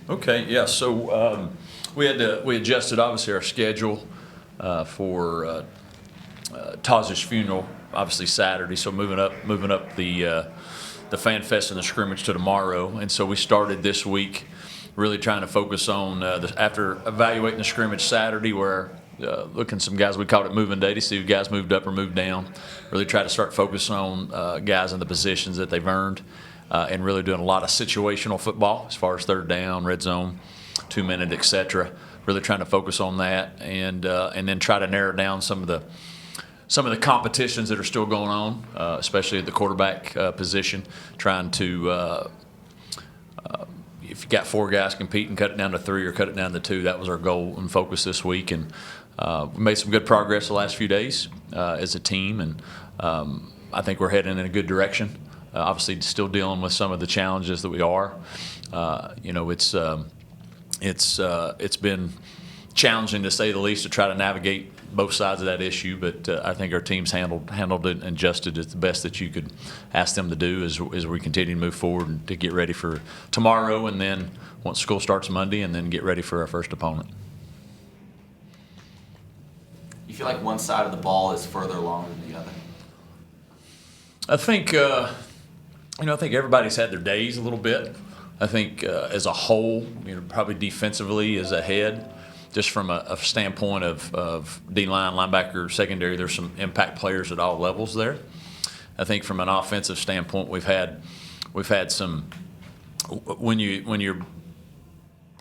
Okay, yeah. So we adjusted obviously our schedule for Taj's funeral, obviously Saturday. So moving up the Fan Fest and the Scrimmage to tomorrow, and so we started this week really trying to focus on after evaluating the Scrimmage Saturday, where looking some guys, we called it moving day to see if guys moved up or moved down. Really try to start focusing on guys in the positions that they've earned. And really doing a lot of situational football as far as third down, red zone, 2-minute, etc. Really trying to focus on that, and then try to narrow down some of the competitions that are still going on, especially at the quarterback position. Trying to if you got 4 guys competing, cut it down to 3 or cut it down to 2. That was our goal and focus this week, and we made some good progress the last few days as a team, and I think we're heading in a good direction. Obviously, still dealing with some of the challenges that we are. It's been challenging to say the least to try to navigate both sides of that issue. But I think our team's handled it and adjusted it the best that you could ask them to do as we continue to move forward and to get ready for tomorrow, and then once school starts Monday, and then get ready for our first opponent. You feel like one side of the ball is further along than the other? I think. I think everybody's had their days a little bit. I think as a whole, probably defensively is ahead, just from a standpoint of D-line, linebacker, secondary. There's some impact players at all levels there. I think from an offensive standpoint, we've had some. When you're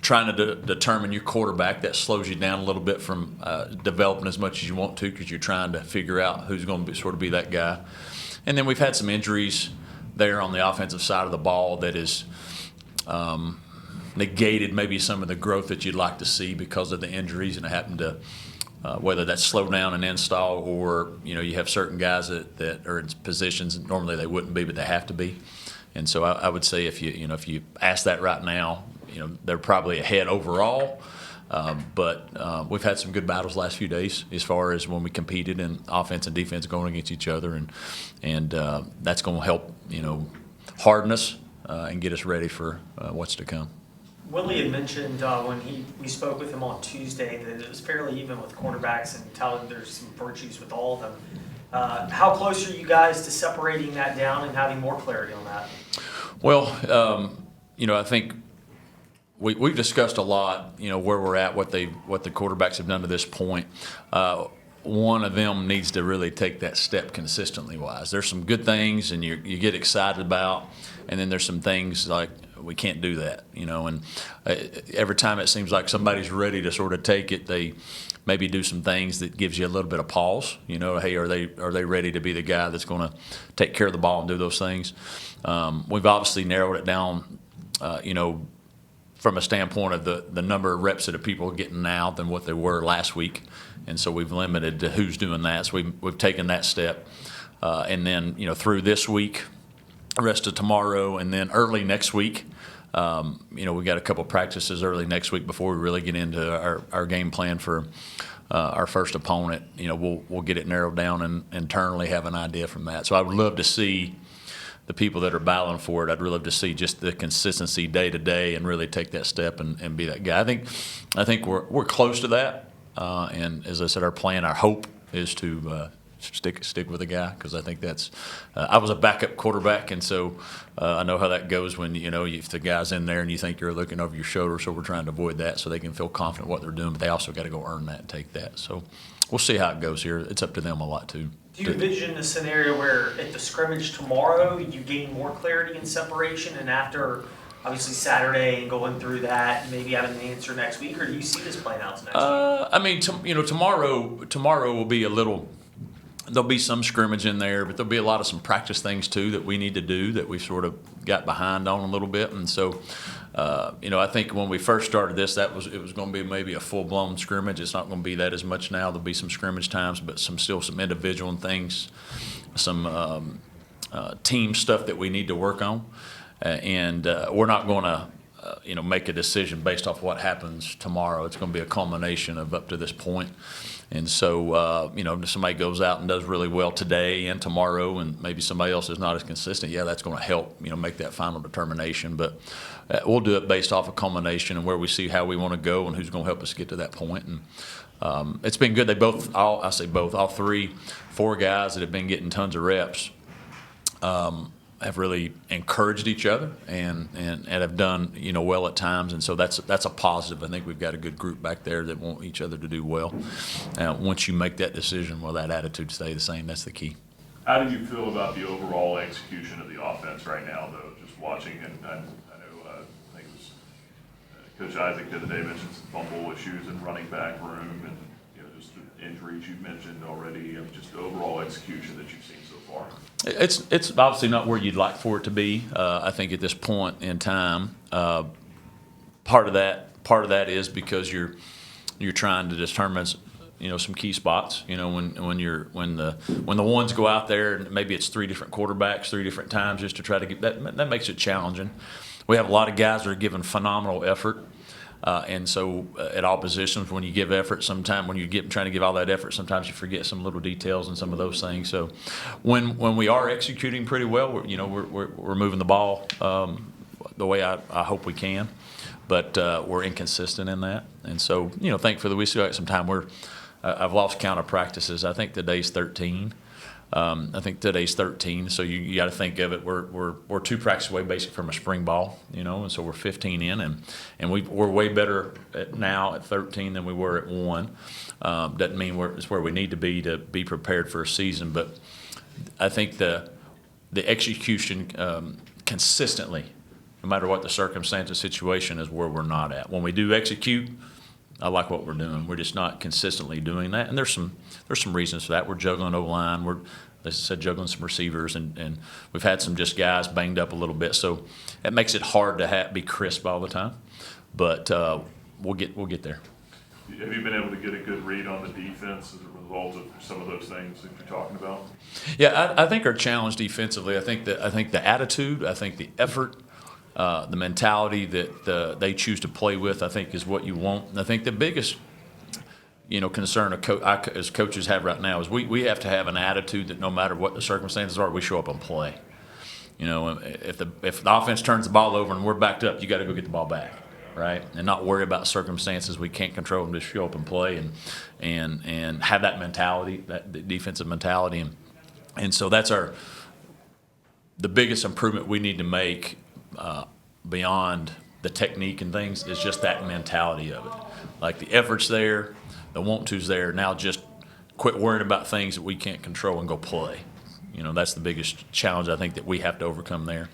trying to determine your quarterback, that slows you down a little bit from developing as much as you want to, because you're trying to figure out who's going to be that guy. And then we've had some injuries there on the offensive side of the ball that is negated maybe some of the growth that you'd like to see because of the injuries, and it happened to whether that's slow down and install, or you have certain guys that are in positions that normally they wouldn't be, but they have to be. And so I would say if you ask that right now, they're probably ahead overall. But we've had some good battles the last few days as far as when we competed in offense and defense going against each other, and that's going to help harden us and get us ready for what's to come. Willie had mentioned when we spoke with him on Tuesday that it was fairly even with quarterbacks, and telling there's some virtues with all of them. How close are you guys to separating that down and having more clarity on that? Well, I think we've discussed a lot, where we're at, what the quarterbacks have done to this point. One of them needs to really take that step consistently wise. There's some good things and you get excited about, and then there's some things like we can't do that, and every time it seems like somebody's ready to sort of take it, they maybe do some things that gives you a little bit of pause. Hey, are they ready to be the guy that's going to take care of the ball and do those things? We've obviously narrowed it down, from a standpoint of the number of reps that the people are getting now than what they were last week. And so we've limited to who's doing that. So we've taken that step. And then, through this week, the rest of tomorrow, and then early next week, we got a couple practices early next week before we really get into our game plan for our first opponent. We'll get it narrowed down and internally have an idea from that. So I would love to see the people that are battling for it. I'd really love to see just the consistency day to day and really take that step and be that guy. I think we're close to that. And as I said, our plan, our hope is to stick with the guy, because I think that's. I was a backup quarterback, and so I know how that goes when if the guy's in there and you think you're looking over your shoulder. So we're trying to avoid that so they can feel confident what they're doing, but they also got to go earn that and take that. So we'll see how it goes here. It's up to them a lot too. Do you envision a scenario where at the scrimmage tomorrow you gain more clarity and separation, and after obviously Saturday and going through that, maybe having an answer next week, or do you see this playing out next week? Tomorrow will be a little. There'll be some scrimmage in there, but there'll be a lot of some practice things too that we need to do that we've sort of got behind on a little bit, and so. I think when we first started this, it was going to be maybe a full-blown scrimmage. It's not going to be that as much now. There'll be some scrimmage times, but still some individual things, some team stuff that we need to work on. And we're not going to make a decision based off what happens tomorrow. It's going to be a culmination of up to this point. And so, if somebody goes out and does really well today and tomorrow, and maybe somebody else is not as consistent, that's going to help, make that final determination. But we'll do it based off a culmination and where we see how we want to go and who's going to help us get to that point. And it's been good. They both, all 4 guys that have been getting tons of reps, have really encouraged each other and have done well at times, and so that's a positive. I think we've got a good group back there that want each other to do well. Once you make that decision, will that attitude stay the same? That's the key. How do you feel about the overall execution of the offense right now, though? Just watching, and I know I think it was Coach Isaac the other day mentioned some fumble issues in running back room, and just the injuries you mentioned already, and just the overall execution that you've seen so far. It's obviously not where you'd like for it to be. I think at this point in time, part of that is because you're trying to determine some key spots. When the ones go out there and maybe it's 3 different quarterbacks 3 different times just to try to get that makes it challenging. We have a lot of guys that are giving phenomenal effort. And so at all positions, when you give effort, sometimes when you're trying to give all that effort, sometimes you forget some little details and some of those things. So when we are executing pretty well, we're moving the ball the way I hope we can, but we're inconsistent in that. And so thankfully we still got some time. I've lost count of practices. I think today's 13. So you got to think of it. We're 2 practices away, basically, from a spring ball, and so we're 15 in, and we're way better now at 13 than we were at 1. Doesn't mean it's where we need to be prepared for a season, but I think the execution consistently, no matter what the circumstance or situation, is where we're not at. When we do execute, I like what we're doing. We're just not consistently doing that, and there's some reasons for that. We're juggling O-line. We're, as I said, juggling some receivers, and we've had some just guys banged up a little bit. So it makes it hard to be crisp all the time. But we'll get there. Have you been able to get a good read on the defense as a result of some of those things that you're talking about? Yeah, I think our challenge defensively. I think the attitude. I think the effort. The mentality that they choose to play with, I think, is what you want. And I think the biggest, concern as coaches have right now is we have to have an attitude that no matter what the circumstances are, we show up and play. If the offense turns the ball over and we're backed up, you got to go get the ball back, right? And not worry about circumstances we can't control, and just show up and play and have that mentality, that defensive mentality, and so that's the biggest improvement we need to make. Beyond the technique and things, is just that mentality of it. Like the effort's there, the want to's there. Now just quit worrying about things that we can't control and go play. That's the biggest challenge I think that we have to overcome there.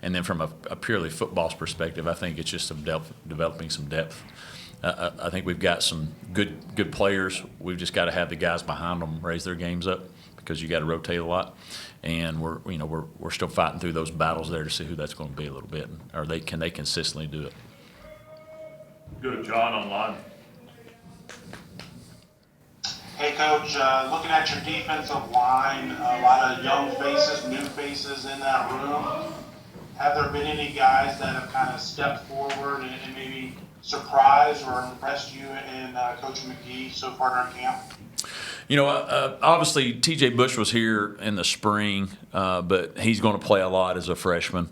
And then from a purely football perspective, I think it's just some depth, developing some depth. I think we've got some good players. We've just got to have the guys behind them raise their games up, because you got to rotate a lot. And we're still fighting through those battles there to see who that's going to be a little bit, or can they consistently do it. Go to John online. Hey, Coach, looking at your defensive line, a lot of young faces, new faces in that room. Have there been any guys that have kind of stepped forward and maybe surprised or impressed you in Coach McGee so far during camp? Obviously T.J. Bush was here in the spring, but he's going to play a lot as a freshman.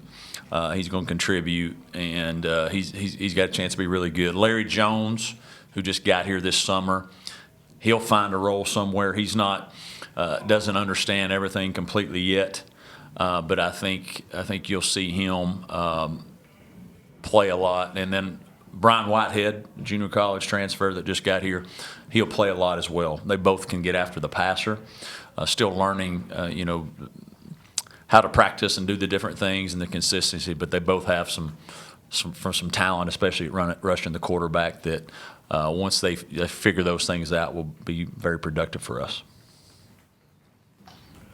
He's going to contribute, and he's got a chance to be really good. Larry Jones, who just got here this summer, he'll find a role somewhere. He's not doesn't understand everything completely yet, but I think you'll see him play a lot. And then Brian Whitehead, junior college transfer that just got here, he'll play a lot as well. They both can get after the passer, still learning, how to practice and do the different things and the consistency. But they both have some talent, especially at rushing the quarterback, that once they figure those things out, will be very productive for us.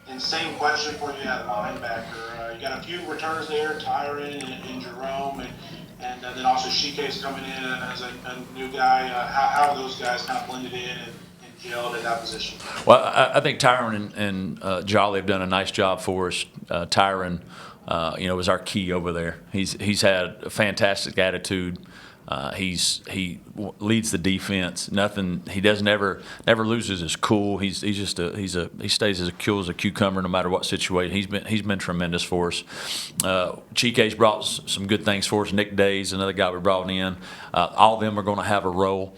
And same question for you at linebacker. You got a few returners there, Tyron and Jerome, and then also Shike's coming in as a new guy. How are those guys kind of blended in and gelled at that position? Well, I think Tyron and Jolly have done a nice job for us. Tyron is our key over there. He's had a fantastic attitude. He leads the defense. He doesn't never loses his cool. He stays as cool as a cucumber no matter what situation. He's been tremendous for us. Chike's brought some good things for us. Nick Day's another guy we brought in. All of them are going to have a role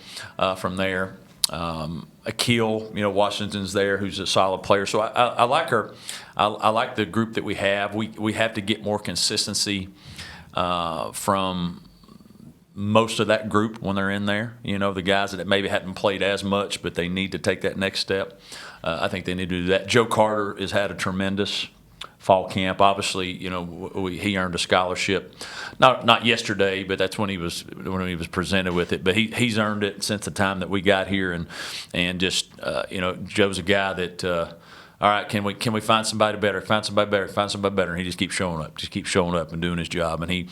from there. Akil, Washington's there, who's a solid player. So I like her. I like the group that we have. We have to get more consistency from most of that group when they're in there. The guys that maybe hadn't played as much, but they need to take that next step. I think they need to do that. Joe Carter has had a tremendous fall camp. Obviously, he earned a scholarship, not yesterday, but that's when he was presented with it. But he's earned it since the time that we got here, and just Joe's a guy that. All right, can we find somebody better? Find somebody better. And he just keeps showing up and doing his job. And he,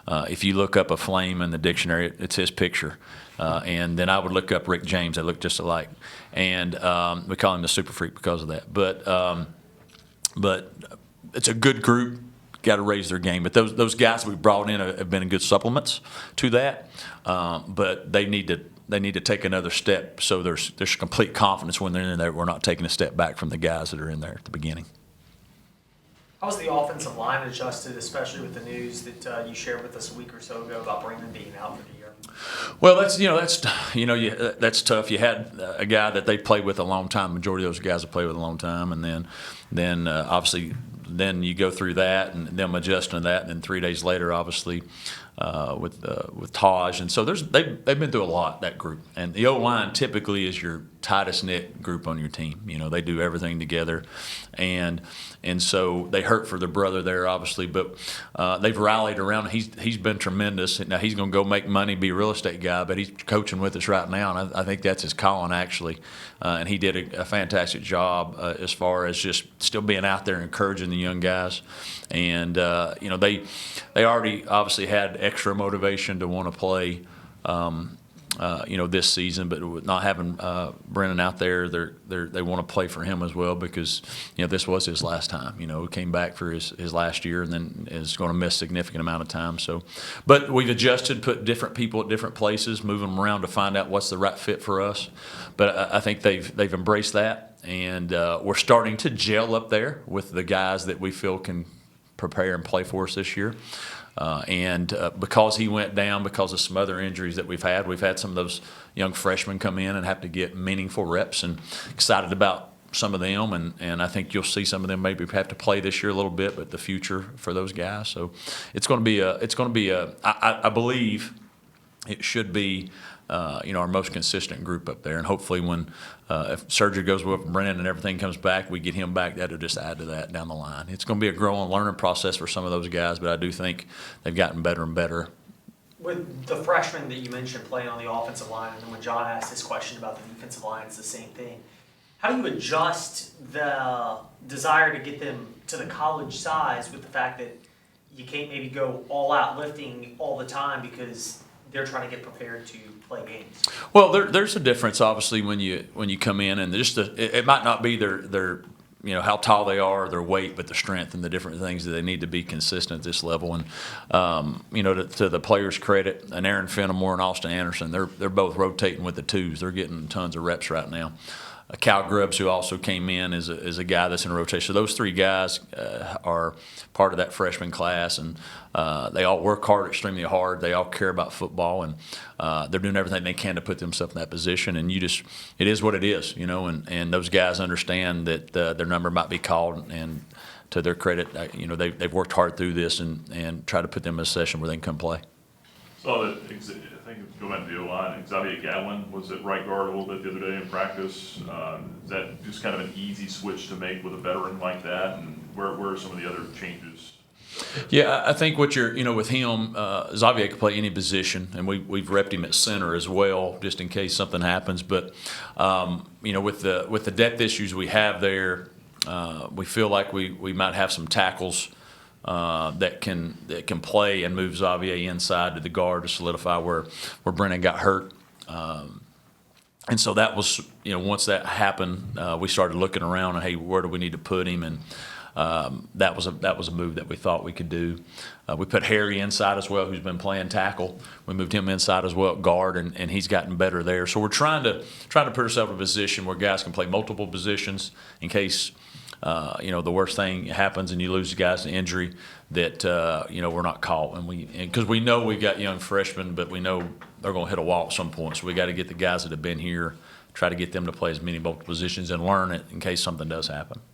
if you look up a flame in the dictionary, it's his picture. And then I would look up Rick James. They look just alike. And we call him the super freak because of that. But it's a good group. Got to raise their game. But those guys we brought in have been good supplements to that. But they need to take another step, so there's complete confidence when they're in there. We're not taking a step back from the guys that are in there at the beginning. How was the offensive line adjusted, especially with the news that you shared with us a week or so ago about Brandon being out for the year? Well, that's tough. You had a guy that they played with a long time. The majority of those guys have played with a long time, and then obviously then you go through that and them adjusting to that, and then 3 days later, obviously. With Taj, and so they've been through a lot, that group, and the O-line typically is your tightest knit group on your team. They do everything together, and so they hurt for their brother there, obviously, but they've rallied around. He's been tremendous. Now he's going to go make money, be a real estate guy, but he's coaching with us right now, and I think that's his calling actually, and he did a fantastic job as far as just still being out there encouraging the young guys, and they already obviously had extra motivation to want to play, this season. But with not having Brennan out there, they want to play for him as well because this was his last time. He came back for his last year and then is going to miss a significant amount of time. So, but we've adjusted, put different people at different places, move them around to find out what's the right fit for us. But I think they've embraced that, and we're starting to gel up there with the guys that we feel can prepare and play for us this year. And because he went down because of some other injuries that we've had some of those young freshmen come in and have to get meaningful reps, and excited about some of them, and I think you'll see some of them maybe have to play this year a little bit, but the future for those guys. So it's going to be I believe it should be our most consistent group up there, and hopefully when if surgery goes well for Brennan and everything comes back, we get him back. That'll just add to that down the line. It's going to be a growing, learning process for some of those guys, but I do think they've gotten better and better. With the freshmen that you mentioned playing on the offensive line, and then when John asked this question about the defensive line, it's the same thing. How do you adjust the desire to get them to the college size with the fact that you can't maybe go all out lifting all the time because they're trying to get prepared to play games? Well, there's a difference, obviously, when you come in, and it might not be their how tall they are, their weight, but the strength and the different things that they need to be consistent at this level. And to the players' credit, and Aaron Fenimore and Austin Anderson, they're both rotating with the twos. They're getting tons of reps right now. Cal Grubbs, who also came in, is a guy that's in rotation. So those three guys are part of that freshman class, and they all work hard, extremely hard. They all care about football, and they're doing everything they can to put themselves in that position. And it is what it is, and those guys understand that their number might be called, and to their credit, they've worked hard through this and try to put them in a session where they can come play. So I think go back to the O-line. Xavier Gadwin was at right guard a little bit the other day in practice. Is that just kind of an easy switch to make with a veteran like that? And where are some of the other changes? Yeah, I think what with him, Xavier can play any position, and we've repped him at center as well, just in case something happens. But with the depth issues we have there, we feel like we might have some tackles that can play and move Xavier inside to the guard to solidify where Brennan got hurt. And so that was, once that happened, we started looking around and, hey, where do we need to put him? And that was a move that we thought we could do. We put Harry inside as well, who's been playing tackle. We moved him inside as well at guard, and he's gotten better there. So we're trying to put ourselves in a position where guys can play multiple positions in case the worst thing happens and you lose the guys to injury, that we're not caught. And because we know we've got young freshmen, but we know they're going to hit a wall at some point. So we got to get the guys that have been here, try to get them to play as many multiple positions and learn it in case something does happen.